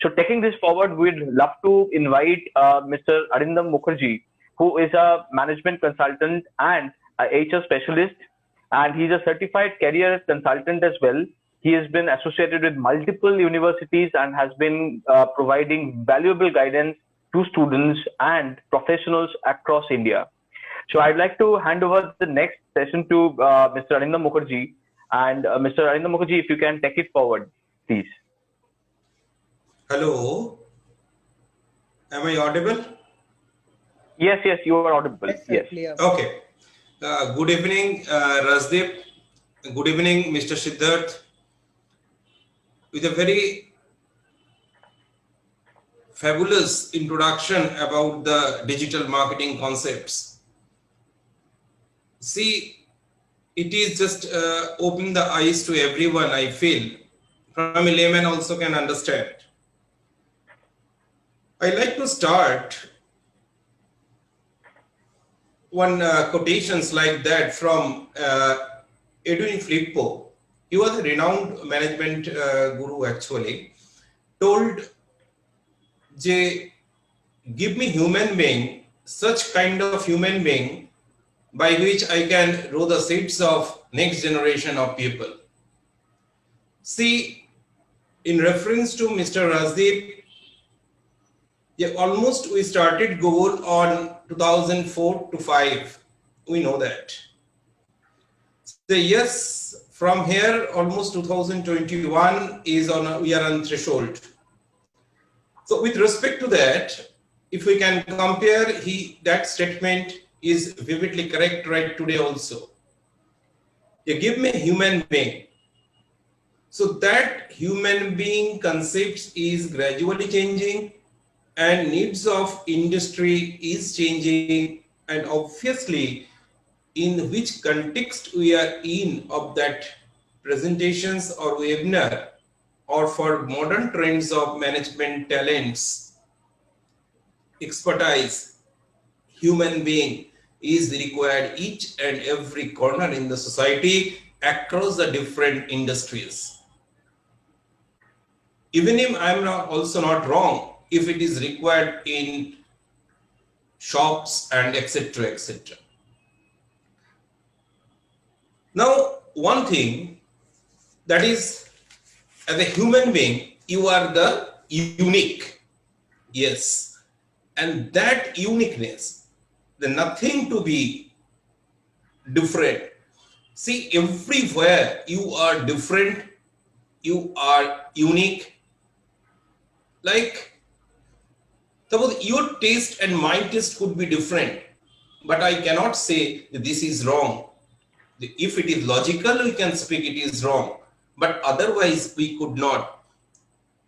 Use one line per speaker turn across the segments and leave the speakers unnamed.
So taking this forward, we'd love to invite Mr. Arindam Mukherjee, who is a management consultant and a HR specialist, and he's a certified career consultant as well. He has been associated with multiple universities and has been providing valuable guidance to students and professionals across India. So I'd like to hand over the next session to Mr. Arindam Mukherjee. And Mr. Arindam Mukherjee, if you can take it forward, please.
Hello. Am I audible?
Yes, you are audible. Yes.
Okay. Good evening, Rasdeep. Good evening, Mr. Siddharth. With a very fabulous introduction about the digital marketing concepts. See, it is just opening the eyes to everyone, I feel. From a layman also can understand. I like to start one quotations like that from Edwin Filippo. He was a renowned management guru actually. Told, give me human being, such kind of human being by which I can row the seats of next generation of people. See, in reference to Mr. Rasdeep, almost we started goal on 2004 to 5. We know that. So yes, from here almost 2021 is on. We are on threshold. So with respect to that, if we can compare, that statement is vividly correct right today also. You give me human being. So that human being concept is gradually changing, and needs of industry is changing, and obviously in which context we are in of that presentations or webinar, or for modern trends of management talents, expertise, human being is required each and every corner in the society across the different industries. Even if I am also not wrong, if it is required in shops and etc. etc. Now, one thing that is, as a human being, you are the unique. Yes. And that uniqueness, the nothing to be different. See, everywhere you are different, you are unique. Like, suppose your taste and my taste could be different, but I cannot say that this is wrong. If it is logical, we can speak it is wrong, but otherwise we could not.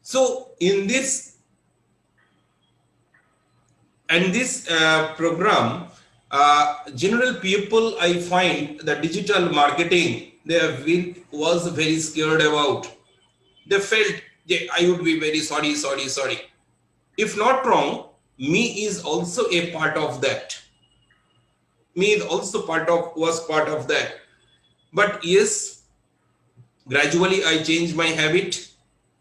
So in this program, general people, I find the digital marketing, was very scared about. They felt, I would be very sorry. If not wrong, me is also a part of that. Me is also was part of that. But yes, gradually I changed my habit,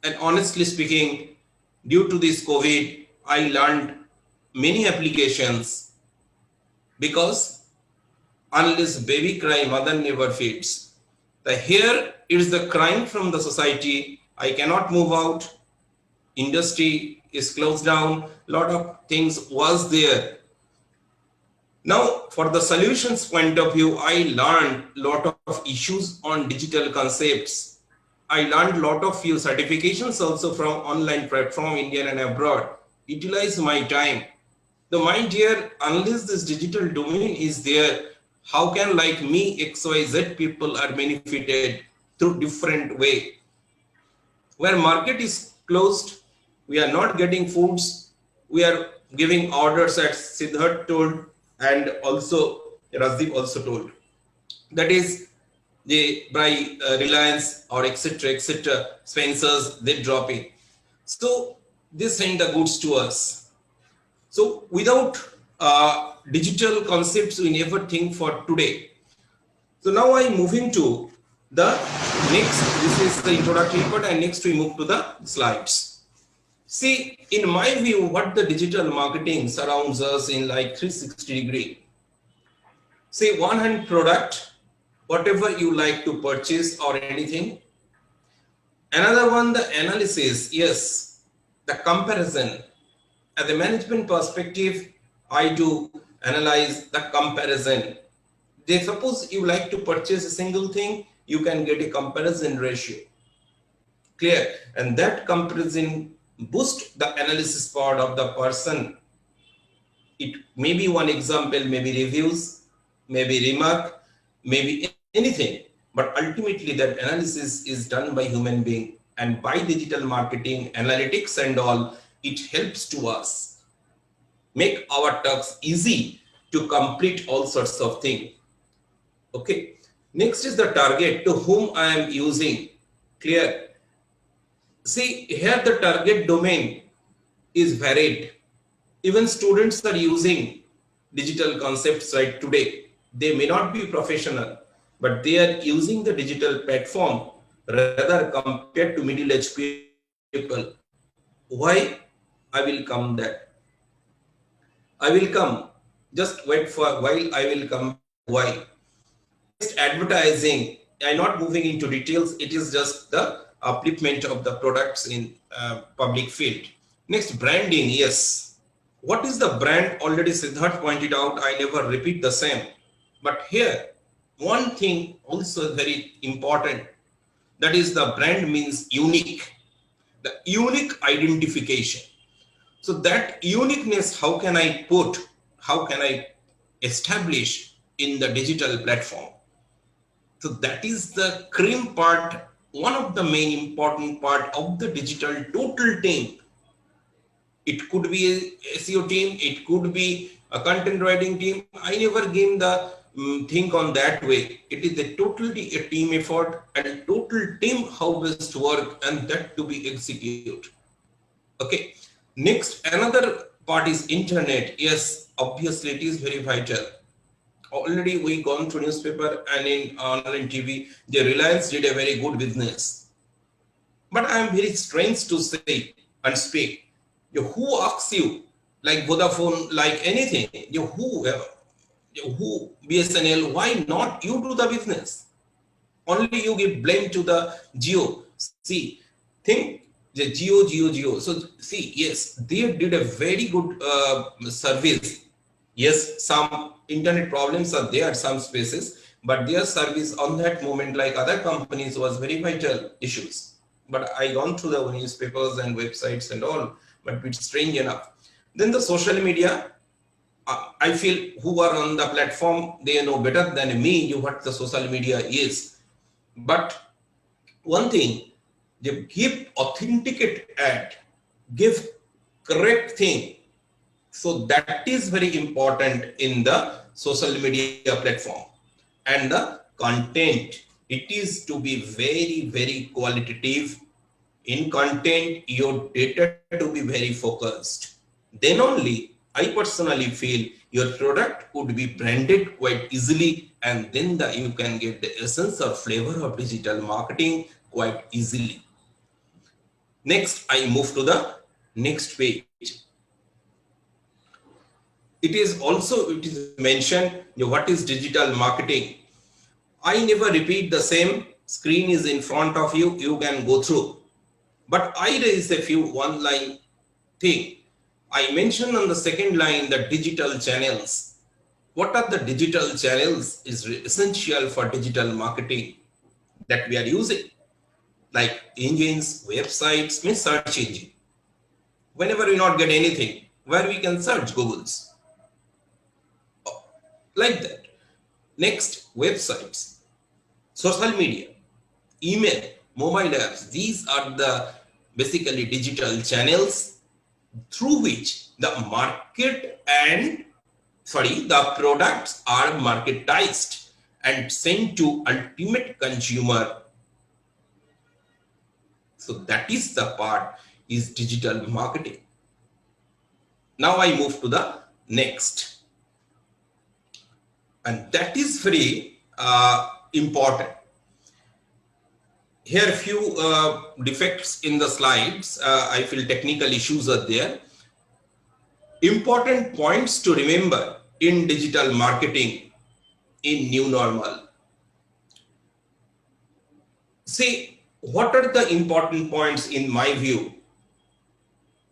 and honestly speaking, due to this COVID, I learned many applications, because unless baby cry, mother never feeds. Here is the crime from the society. I cannot move out. Industry is closed down. Lot of things was there. Now, for the solutions point of view, I learned lot of issues on digital concepts. I learned lot of few certifications also from online platform, Indian and abroad. Utilize my time. The mind here, unless this digital domain is there, how can like me, XYZ people are benefited through different way? Where market is closed, we are not getting foods, we are giving orders, as Siddharth told, and also Rasdeep also told. That is, they buy Reliance or etc. Spencer's, they drop in. So they send the goods to us. So without digital concepts, we never think for today. So now I'm moving to the next. This is the introductory part, and next we move to the slides. See, in my view, what the digital marketing surrounds us in like 360 degree. Say one hand product, whatever you like to purchase or anything. Another one, the analysis, yes, the comparison. At the management perspective, I do analyze the comparison. They suppose you like to purchase a single thing, you can get a comparison ratio. Clear? And that comparison boosts the analysis part of the person. It may be one example, maybe reviews, maybe remark, maybe anything. But ultimately that analysis is done by human being, and by digital marketing, analytics and all, it helps to us make our tasks easy to complete all sorts of things. Okay. Next is the target to whom I am using. Clear? See, here the target domain is varied. Even students are using digital concepts right today. They may not be professional, but they are using the digital platform rather compared to middle-aged people. Why? I will come that. I will come. Just wait for a while. I will come. Why? Next, advertising. I'm not moving into details. It is just the upliftment of the products in public field. Next, branding. Yes. What is the brand? Already Siddharth pointed out. I never repeat the same. But here, one thing also very important. That is, the brand means unique. The unique identification. So that uniqueness, how can I put? How can I establish in the digital platform? So that is the cream part, one of the main important part of the digital total team. It could be a SEO team, it could be a content writing team. I never gave the think on that way. It is a totally a team effort and total team how best work, and that to be executed. Okay. Next, another part is internet. Yes, obviously it is very vital. Already we gone through newspaper and in online TV, the Reliance did a very good business. But I am very strange to say and speak. Who asks you, like Vodafone, like anything, who BSNL, why not you do the business? Only you give blame to the Geo. See, think the Geo. So see, yes, they did a very good service. Yes, some internet problems are there at some spaces, but their service on that moment, like other companies, was very vital issues. But I gone through the newspapers and websites and all, but it's strange enough. Then the social media, I feel who are on the platform, they know better than me what the social media is. But one thing, they give authenticate ad, give correct thing. So that is very important in the social media platform. And the content, it is to be very, very qualitative. In content, your data to be very focused. Then only, I personally feel your product could be branded quite easily, and then you can get the essence or flavor of digital marketing quite easily. Next, I move to the next page. It is mentioned what is digital marketing. I never repeat the same. Screen is in front of you, you can go through. But I raise a few one line thing. I mentioned on the second line the digital channels. What are the digital channels is essential for digital marketing that we are using? Like engines, websites, means search engine. Whenever we not get anything, where we can search Google's. Like that. Next, websites, social media, email, mobile apps. These are the basically digital channels through which the market and the products are marketized and sent to ultimate consumer. So that is the part is digital marketing. Now I move to the next. And that is very important. here few defects in the slides. I feel technical issues are there. Important points to remember in digital marketing in new normal. See, what are the important points in my view?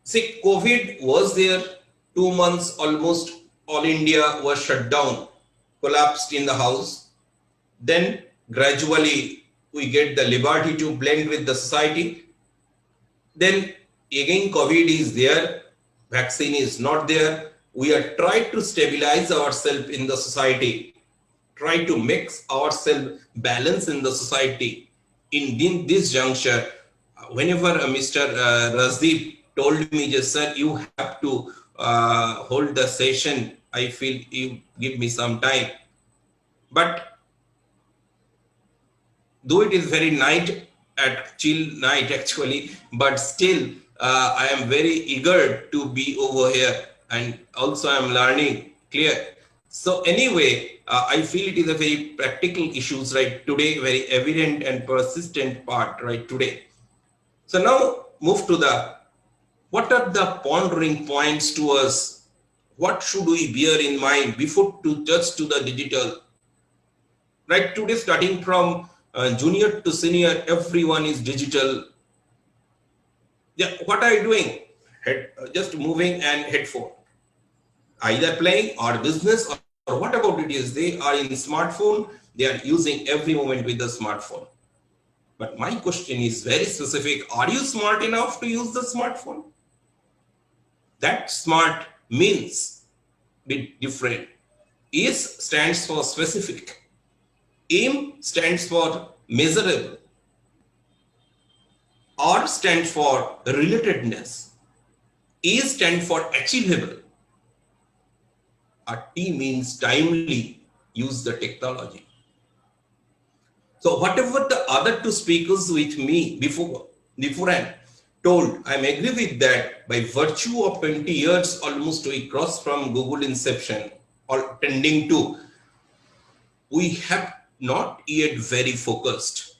See, COVID was there, 2 months almost all India was shut down, collapsed in the house. Then gradually we get the liberty to blend with the society. Then again COVID is there, vaccine is not there. We are trying to stabilize ourselves in the society, try to mix ourselves balance in the society. In this juncture, whenever Mr. Rasdeep told me, just sir, you have to hold the session, I feel you give me some time. But though it is very chill night actually, but still I am very eager to be over here, and also I am learning clear. So anyway, I feel it is a very practical issues right today, very evident and persistent part right today. So now move to the, what are the pondering points to us? What should we bear in mind before to touch to the digital? Right today, starting from junior to senior, everyone is digital. Yeah, what are you doing? Just moving and headphone. Either playing or business or what about it is, they are in smartphone, they are using every moment with the smartphone. But my question is very specific. Are you smart enough to use the smartphone? That smart means bit different. S stands for specific. M stands for measurable. R stands for relatedness. A stands for achievable. A T means timely. Use the technology. So whatever the other two speakers with me beforehand told, I agree with that. By virtue of 20 years almost we crossed from Google inception or tending to, we have not yet very focused.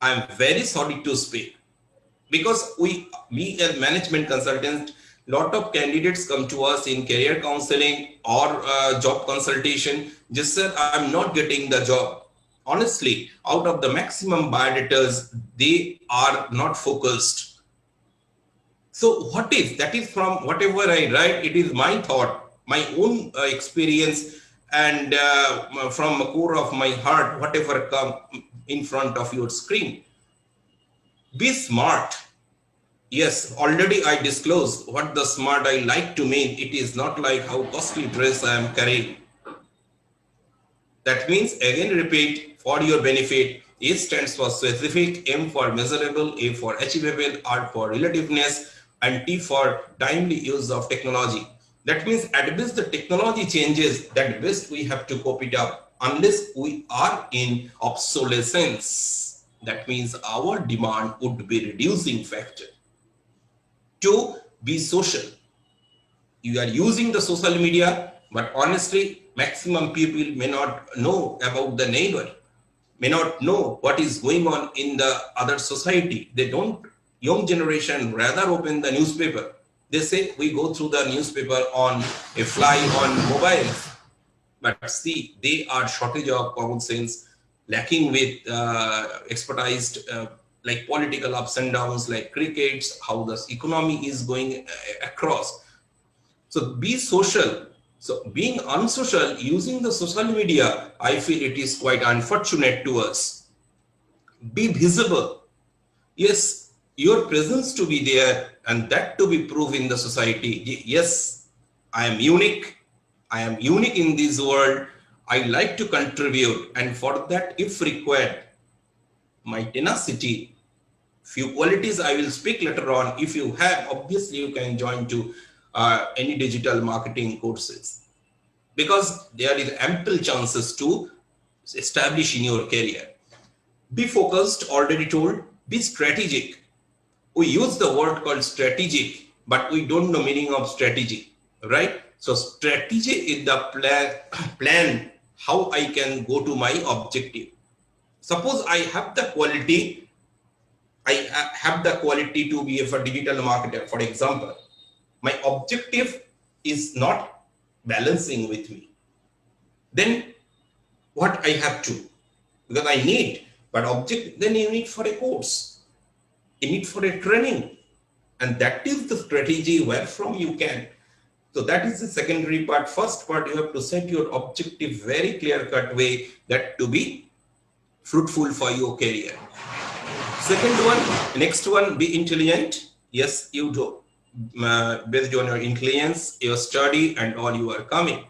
I am very sorry to speak, because me as management consultant, lot of candidates come to us in career counseling or job consultation. Just said, I'm not getting the job. Honestly, out of the maximum biodaters, they are not focused. So what is, that is from whatever I write, it is my thought, my own experience, and from the core of my heart, whatever come in front of your screen. Be smart. Yes, already I disclosed what the smart I like to mean. It is not like how costly dress I am carrying. That means, again repeat for your benefit, S stands for specific, M for measurable, A for achievable, R for relativeness, and T for timely use of technology. That means at best the technology changes, that best we have to copy it up, unless we are in obsolescence. That means our demand would be reducing factor. To be social. You are using the social media, but honestly, maximum people may not know about the neighbor, may not know what is going on in the other society. They don't, young generation rather open the newspaper. They say we go through the newspaper on a fly on mobile. But see, they are shortage of common sense, lacking with expertise like political ups and downs, like crickets, how the economy is going across. So be social. So being unsocial, using the social media, I feel it is quite unfortunate to us. Be visible. Yes, your presence to be there and that to be proved in the society. Yes, I am unique. I am unique in this world. I like to contribute, and for that, if required, my tenacity, few qualities I will speak later on. If you have, obviously you can join to any digital marketing courses, because there is ample chances to establish in your career. Be focused, already told. Be strategic. We use the word called strategic, but we don't know meaning of strategy, right? So strategy is the plan how I can go to my objective. Suppose I have the quality I have the quality to be a digital marketer, for example, my objective is not balancing with me, then what I have to, because I need, but object, then you need for a course, you need for a training, and that is the strategy where from you can. So that is the secondary part. First part, you have to set your objective very clear-cut way that to be fruitful for your career. Second one, next one, be intelligent. Yes, you do. Based on your intelligence, your study, and all you are coming.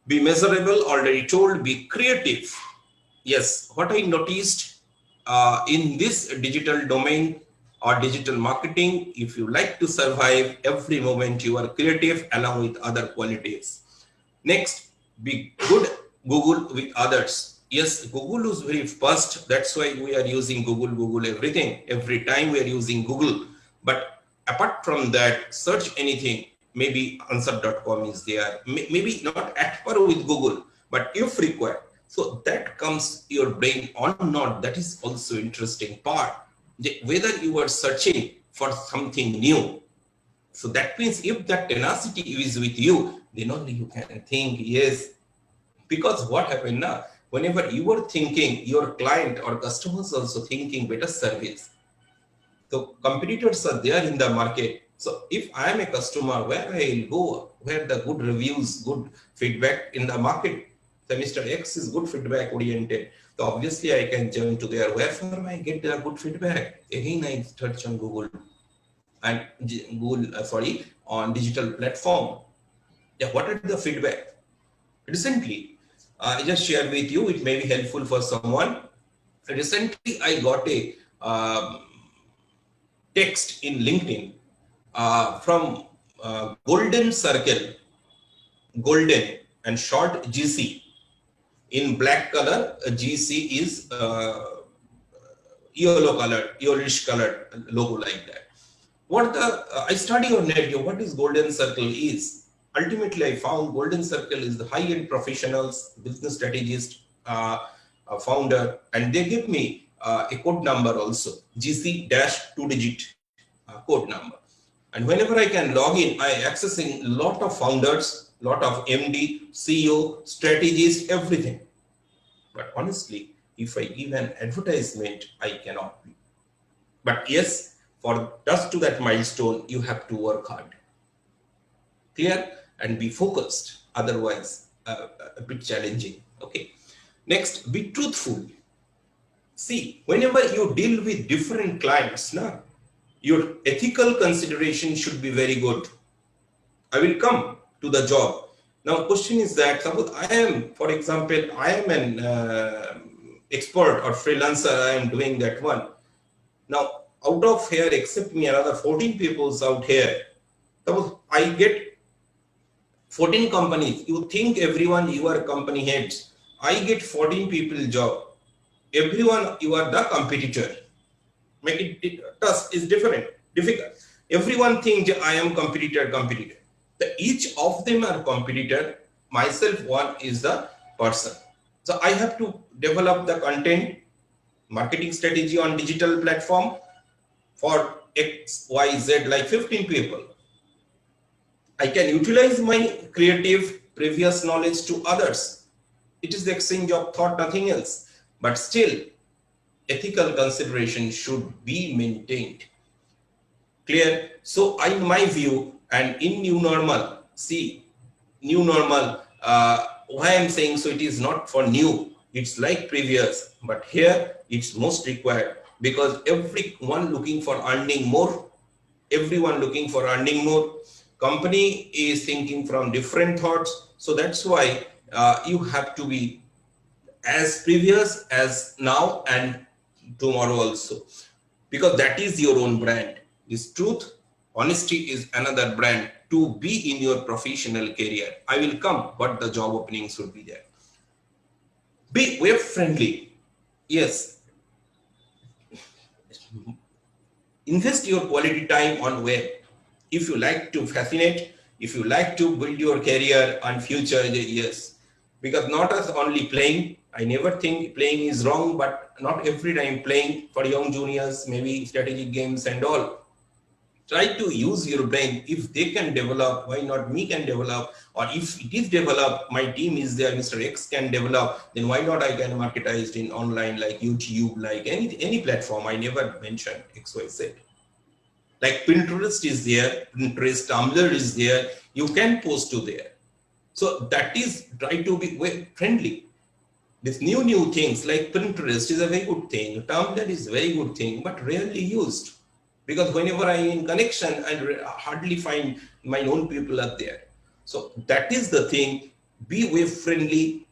Be measurable, already told. Be creative. Yes, what I noticed in this digital domain or digital marketing, if you like to survive, every moment you are creative along with other qualities. Next, be good Google with others. Yes, Google is very fast. That's why we are using Google everything. Every time we are using Google. But apart from that, search anything. Maybe answer.com is there. Maybe not at par with Google, but if required. So that comes your brain or not. That is also interesting part. Whether you are searching for something new. So that means if that tenacity is with you, then only you can think, yes. Because what happened now? Whenever you are thinking, your client or customers also thinking better service. So competitors are there in the market. So if I am a customer, where I will go, where the good reviews, good feedback in the market, the Mr. X is good feedback oriented. So obviously I can jump to there. Wherefore I get the good feedback. Again, I search on Google and on digital platform. Yeah, what are the feedback? Recently, I just shared with you, it may be helpful for someone. Recently, I got a text in LinkedIn from Golden Circle, golden and short GC. In black color, GC is yellowish colored logo like that. What I study on net, what is Golden Circle is. Ultimately, I found Golden Circle is the high-end professionals, business strategist, founder, and they give me a code number also, GC-2-digit code number. And whenever I can log in, I accessing a lot of founders, lot of MD, CEO, strategists, everything. But honestly, if I give an advertisement, I cannot be. But yes, for just to that milestone, you have to work hard. Clear? And be focused. Otherwise, a bit challenging. Okay. Next, be truthful. See, whenever you deal with different clients, your ethical consideration should be very good. I will come to the job. Now, question is that, suppose I am, for example, I am an expert or freelancer, I am doing that one. Now, out of here, except me, another 14 people out here. Suppose I get 14 companies. You think everyone, you are company heads. I get 14 people job. Everyone, you are the competitor. Make it tough is difficult. Everyone thinks I am competitor. Each of them are competitor. Myself, one is the person. So I have to develop the content, marketing strategy on digital platform for X, Y, Z, like 15 people. I can utilize my creative previous knowledge to others. It is the exchange of thought, nothing else. But still, ethical consideration should be maintained. Clear? So in my view, and in new normal, see, new normal, why I'm saying so, it is not for new, it's like previous, but here it's most required because everyone looking for earning more, company is thinking from different thoughts. So that's why you have to be as previous as now and tomorrow also, because that is your own brand. This truth, honesty is another brand to be in your professional career. I will come, but the job openings should be there. Be web friendly. Yes. Invest your quality time on web. If you like to fascinate, if you like to build your career on future, yes. Because not as only playing, I never think playing is wrong, but not every time playing for young juniors, maybe strategic games and all. Try to use your brain. If they can develop, why not me can develop? Or if it is developed, my team is there, Mr. X can develop, then why not I can marketize in online like YouTube, like any platform. I never mentioned XYZ. Like Pinterest is there, Pinterest, Tumblr is there, you can post to there. So that is, try to be friendly. These new things like Pinterest is a very good thing, Tumblr is a very good thing, but rarely used. Because whenever I am in connection, I hardly find my own people are there. So that is the thing, be web friendly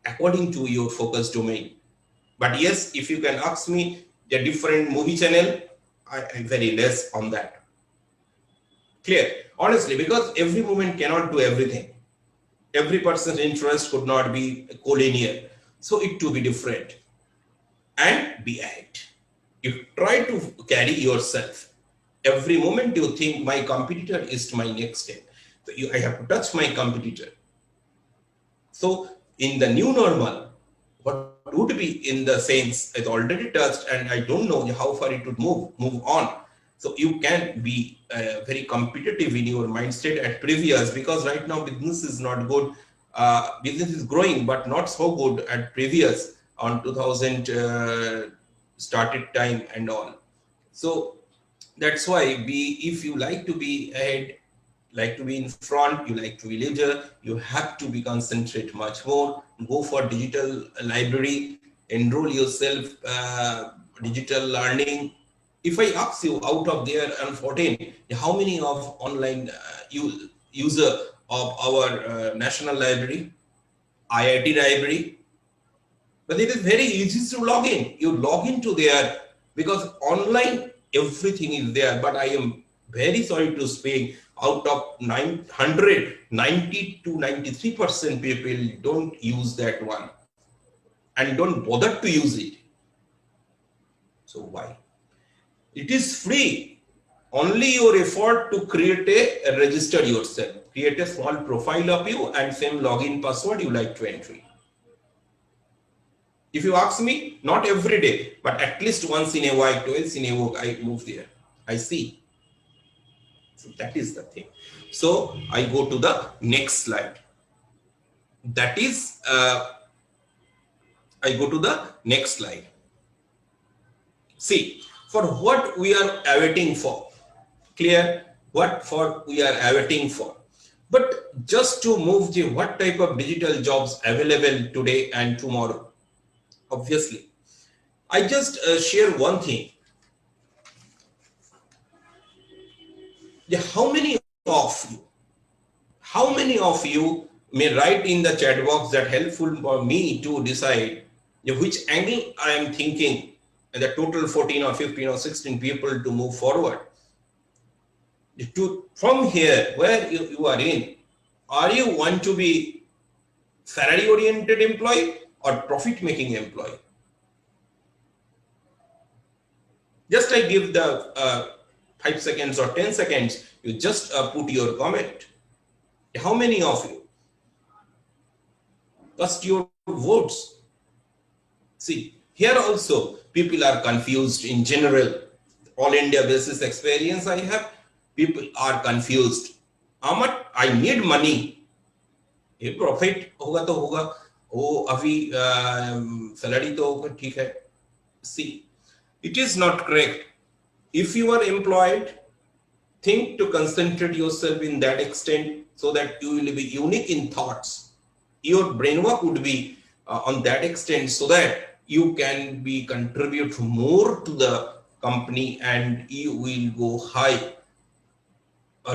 according to your focus domain. But yes, if you can ask me a different movie channel, I'm very less on that. Clear? Honestly, because every movement cannot do everything. Every person's interest could not be collinear. So it to be different. And be ahead. You try to carry yourself. Every moment you think my competitor is my next step. So I have to touch my competitor. So in the new normal, what would be in the sense it's already touched and I don't know how far it would move on. So you can be very competitive in your mindset at previous, because right now business is not good. Business is growing, but not so good at previous on 2000 started time and all. So that's why if you like to be ahead, like to be in front, you like to be leader, you have to be concentrate much more. Go for digital library, enroll yourself, digital learning. If I ask you out of there and 14, how many of online user of our national library, IIT library? But it is very easy to log in. You log into there because online everything is there. But I am very sorry to speak, out of 900, 90 to 93% people don't use that one and don't bother to use it. So why? It is free. Only your effort to create a register yourself, create a small profile of you and same login password you like to enter. If you ask me, not every day, but at least once in a while, twice in a week, I move there. I see. So that is the thing. So I go to the next slide. That is, I go to the next slide. See, for what we are awaiting for, clear, what for we are awaiting for. But just to move the what type of digital jobs available today and tomorrow. Obviously, I just share one thing. How many of you may write in the chat box that helpful for me to decide which angle I am thinking, and the total 14 or 15 or 16 people to move forward. From here, where you are you want to be salary oriented employee or profit making employee? Just I give the 5 seconds or 10 seconds, you just put your comment. How many of you? Cast your votes. See, here also people are confused in general. All India basis experience I have, people are confused. Amat, I need money. ये profit होगा तो होगा, वो अभी salary तो होगा, ठीक है. See, it is not correct. If you are employed, think to concentrate yourself in that extent so that you will be unique in thoughts. Your brain work would be on that extent so that you can be contribute more to the company and you will go high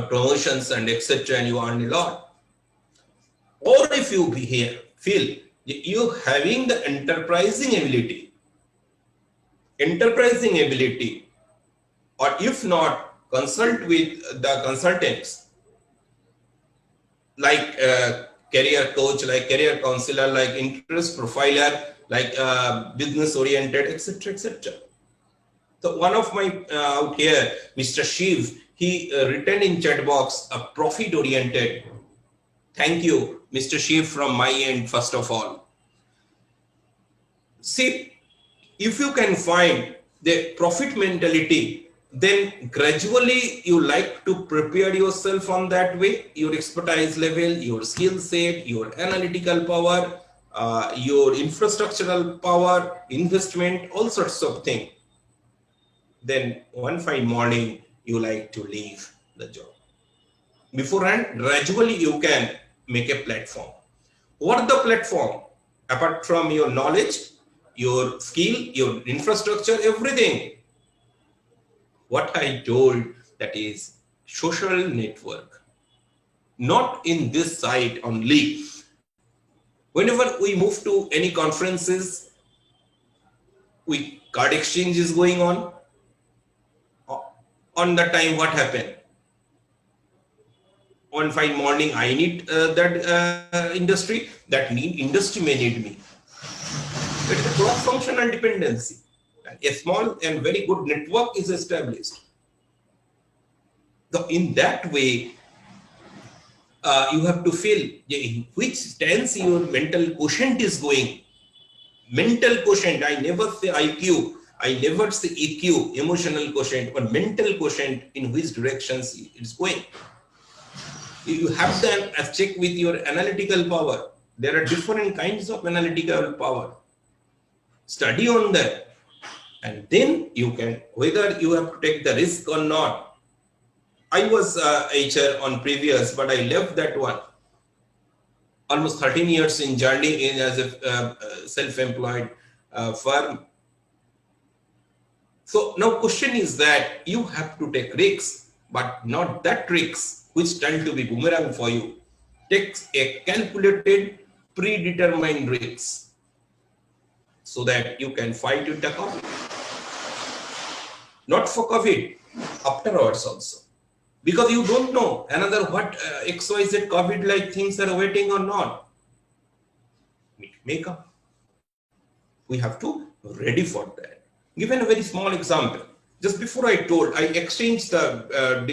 promotions and etc. and you earn a lot. Or if you feel you having the enterprising ability, or if not, consult with the consultants like career coach, like career counselor, like interest profiler, like business oriented, etc., etc. So one of my out here, Mr. Shiv, he written in chat box a profit oriented. Thank you, Mr. Shiv, from my end, first of all. See, if you can find the profit mentality, then gradually you like to prepare yourself on that way, your expertise level, your skill set, your analytical power, your infrastructural power, investment, all sorts of things. Then one fine morning, you like to leave the job. Beforehand, gradually you can make a platform. What the platform? Apart from your knowledge, your skill, your infrastructure, everything. What I told, that is social network. Not in this site only. Whenever we move to any conferences, card exchange is going on. On the time, what happened? One fine morning, I need that industry. That industry may need me. It is a cross-functional dependency. A small and very good network is established. So in that way, you have to feel in which stance your mental quotient is going. Mental quotient, I never say IQ, I never say EQ, emotional quotient, but mental quotient, in which directions it's going. You have to check with your analytical power. There are different kinds of analytical power. Study on that. And then you can, whether you have to take the risk or not. I was HR on previous, but I left that one. Almost 13 years in journey as a self-employed firm. So now question is that you have to take risks, but not that risks which tend to be boomerang for you. Take a calculated, predetermined risks so that you can fight with the COVID. Not for COVID, afterwards also. Because you don't know another what XYZ COVID-like things are waiting or not. It may come. We have to ready for that. Given a very small example, just before I told, I exchanged the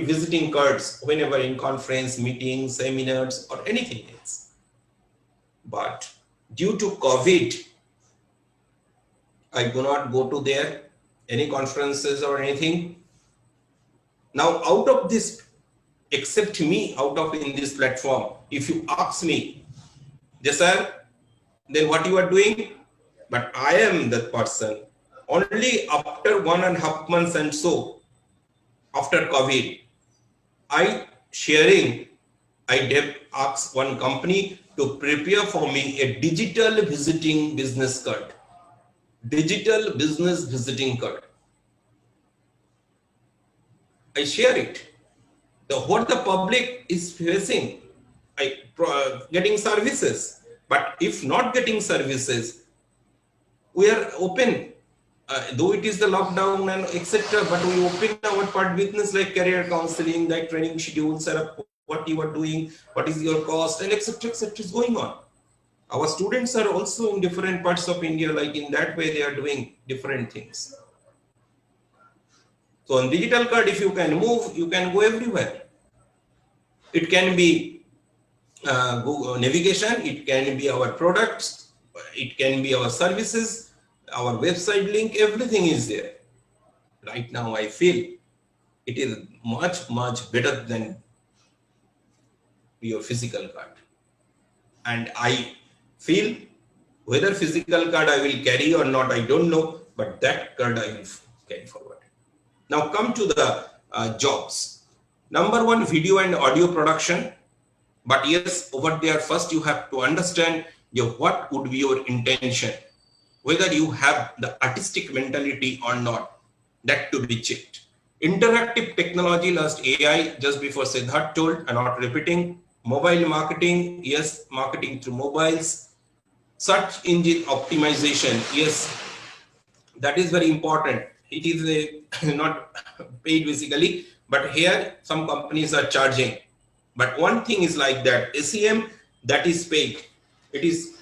visiting cards whenever in conference, meetings, seminars, or anything else. But due to COVID, I do not go to there, any conferences or anything. Now, out of this, except me, out of in this platform, if you ask me, yes, sir, then what you are doing? But I am that person. Only after 1.5 months and so, after COVID, I asked one company to prepare for me a digital visiting business card. Digital business visiting card. I share it. What the public is facing, getting services. But if not getting services, we are open. Though it is the lockdown and etc., but we open our part business like career counseling, like training schedules, what you are doing, what is your cost, and etc. is going on. Our students are also in different parts of India, like in that way they are doing different things. So on digital card, if you can move, you can go everywhere. It can be Google navigation, it can be our products, it can be our services, our website link, everything is there. Right now, I feel it is much, much better than your physical card. And I feel whether physical card I will carry or not, I don't know, but that card I will carry forward. Now come to the jobs. Number one, video and audio production. But yes, over there, first you have to understand what would be your intention, whether you have the artistic mentality or not, that to be checked. Interactive technology, last AI, just before Siddharth told, I'm not repeating. Mobile marketing, yes, marketing through mobiles. Search engine optimization, yes, that is very important. It is not paid basically, but here some companies are charging. But one thing is like that, SEM, that is paid. It is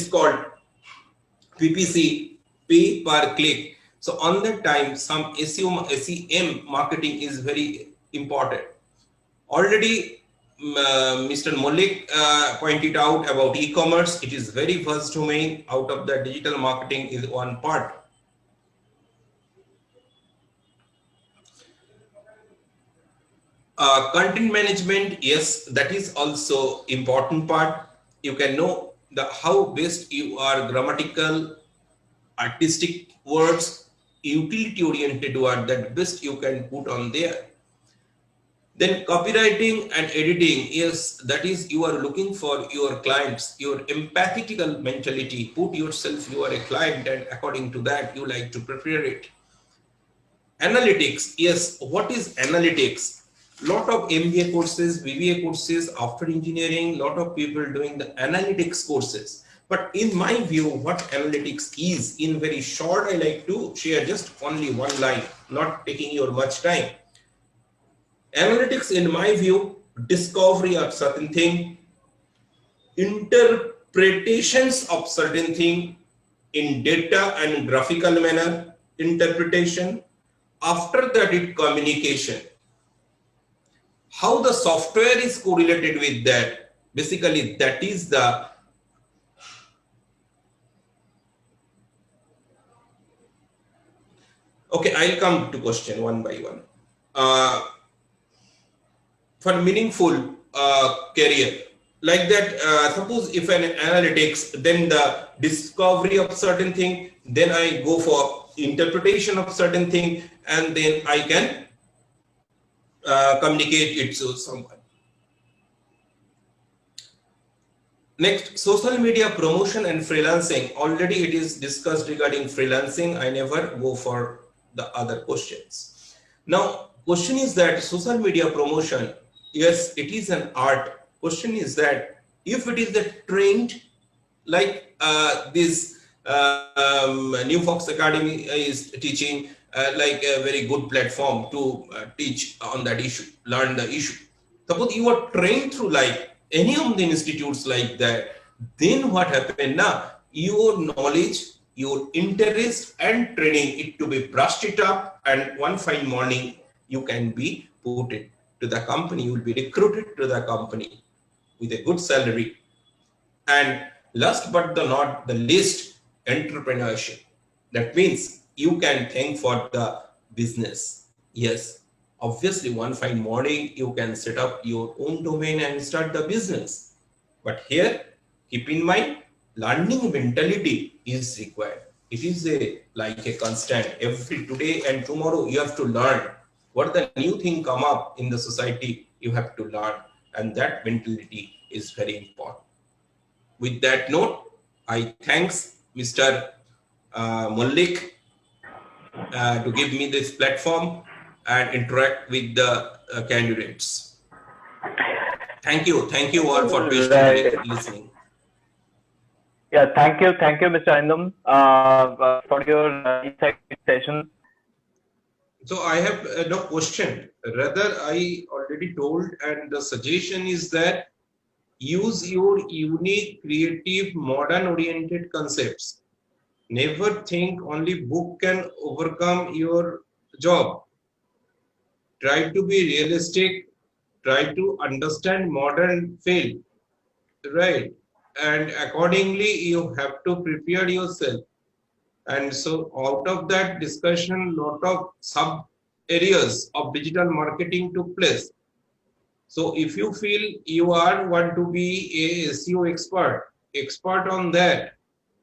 called PPC, pay per click. So on that time, some SEM marketing is very important. Already Mr. Malik pointed out about e-commerce. It is very vast domain. Out of the digital marketing is one part. Content management, yes, that is also important part. You can know the how best you are grammatical, artistic words, utility oriented word that best you can put on there. Then copywriting and editing, yes, that is you are looking for your clients, your empathetical mentality. Put yourself, you are a client, and according to that you like to prepare it. Analytics, yes, what is analytics? Lot of MBA courses, BBA courses, after engineering, lot of people doing the analytics courses. But in my view, what analytics is, in very short, I like to share just only one line, not taking your much time. Analytics, in my view, discovery of certain thing, interpretations of certain thing in data and graphical manner, interpretation. After that, it communication. How the software is correlated with that. Basically, that is the okay. I'll come to question one by one. For meaningful career, like that, suppose if an analytics, then the discovery of certain thing, then I go for interpretation of certain thing, and then I can communicate it to someone. Next, social media promotion and freelancing. Already it is discussed regarding freelancing. I never go for the other questions. Now, question is that social media promotion, yes, it is an art. Question is that if it is the trend, like this NEWFOX Academy is teaching, like a very good platform to teach on that issue, learn the issue. Suppose you are trained through like any of the institutes like that, then what happened now? Your knowledge, your interest and training, it to be brushed it up, and one fine morning you can be put it to the company, you will be recruited to the company with a good salary. And last but not the least, entrepreneurship. That means you can think for the business. Yes, obviously one fine morning you can set up your own domain and start the business. But here, keep in mind, learning mentality is required. It is like a constant. Every today and tomorrow you have to learn. What the new thing come up in the society, you have to learn. And that mentality is very important. With that note, I thanks Mr. Malik to give me this platform and interact with the candidates. Thank you all for patiently listening.
Yeah, thank you, Mr. Arindam, for your insight session.
So I have no question. Rather, I already told, and the suggestion is that use your unique, creative, modern-oriented concepts. Never think only book can overcome your job. Try to be realistic. Try to understand modern field, right? And accordingly, you have to prepare yourself. And so out of that discussion, lot of sub areas of digital marketing took place. So if you feel you want to be a SEO expert on that,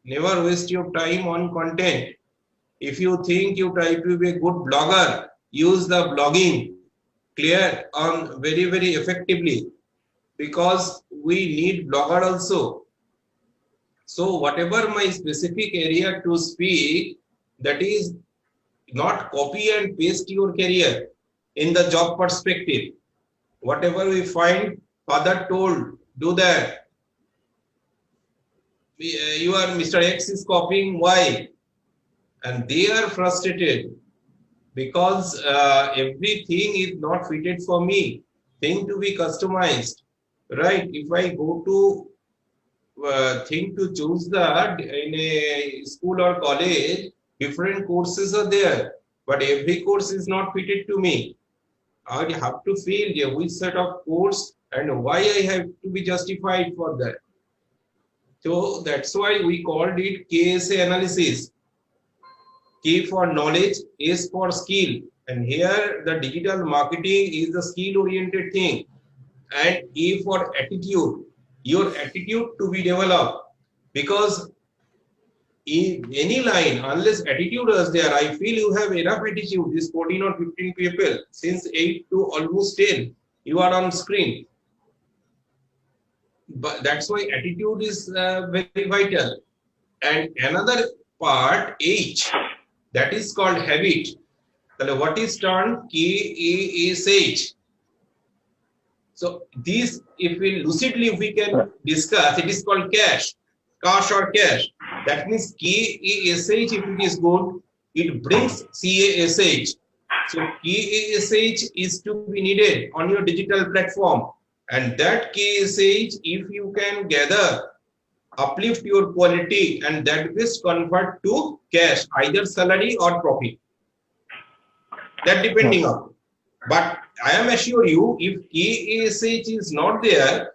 never waste your time on content. If you think you try to be a good blogger, use the blogging clear on very, very effectively, because we need blogger also. So whatever my specific area to speak, that is not copy and paste your career in the job perspective. Whatever we find, father told, do that. You are Mr. X is copying Y, and they are frustrated because everything is not fitted for me. Thing to be customized, right? If I go to thing to choose that in a school or college, different courses are there, but every course is not fitted to me. I have to feel which set of course and why I have to be justified for that. So that's why we called it KSA analysis. K for knowledge, S for skill. And here the digital marketing is the skill oriented thing. And A for attitude, your attitude to be developed. Because in any line, unless attitude is there, I feel you have enough attitude. This 14 or 15 people, since 8 to almost 10, you are on screen. But that's why attitude is very vital. And another part, H, that is called habit. So what is termed KASH? So these, if we lucidly, if we can discuss, it is called cash or cash. That means KASH, if it is good, it brings CASH. So KASH is to be needed on your digital platform. And that KASH, if you can gather, uplift your quality, and that will convert to cash, either salary or profit. That depending on. But I am assure you, if KASH is not there,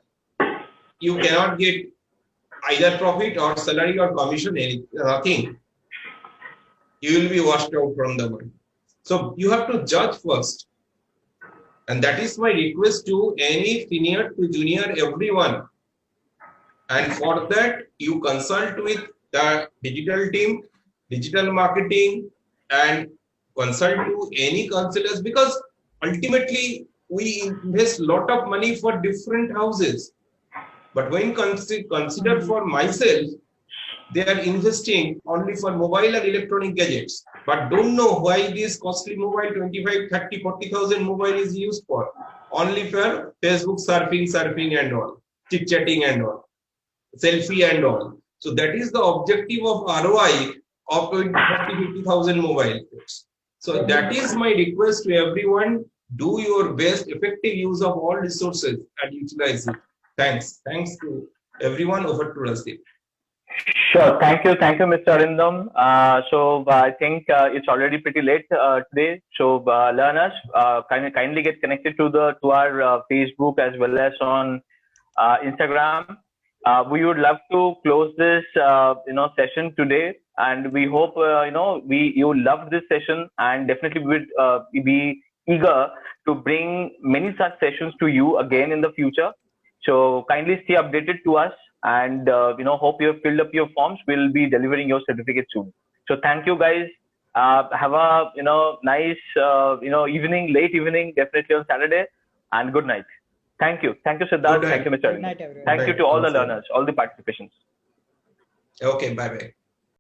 you cannot get either profit or salary or commission, nothing. You will be washed out from the money. So you have to judge first. And that is my request to any senior to junior, everyone. And for that, you consult with the digital team, digital marketing, and consult to any consultants, because ultimately we invest a lot of money for different houses. But when consider for myself, they are investing only for mobile and electronic gadgets, but don't know why this costly mobile, 25, 30, 40,000 mobile is used for. Only for Facebook surfing and all, chit-chatting and all, selfie and all. So that is the objective of ROI of 40, 50,000 mobile phones. So that is my request to everyone. Do your best effective use of all resources and utilize it. Thanks to everyone. Over to Rasdeep.
Sure. Thank you, Mr. Arindam. So I think it's already pretty late today. So learners, kindly get connected to our Facebook as well as on Instagram. We would love to close this session today, and we hope you loved this session, and definitely would be eager to bring many such sessions to you again in the future. So kindly stay updated to us, and hope you have filled up your forms. We'll be delivering your certificate soon. So thank you guys. Have a nice late evening, definitely on Saturday, and good night. Thank you, Siddharth. Thank you, Mr.
Good night, everyone.
Thank you to all the learners, all the participations.
Okay, bye.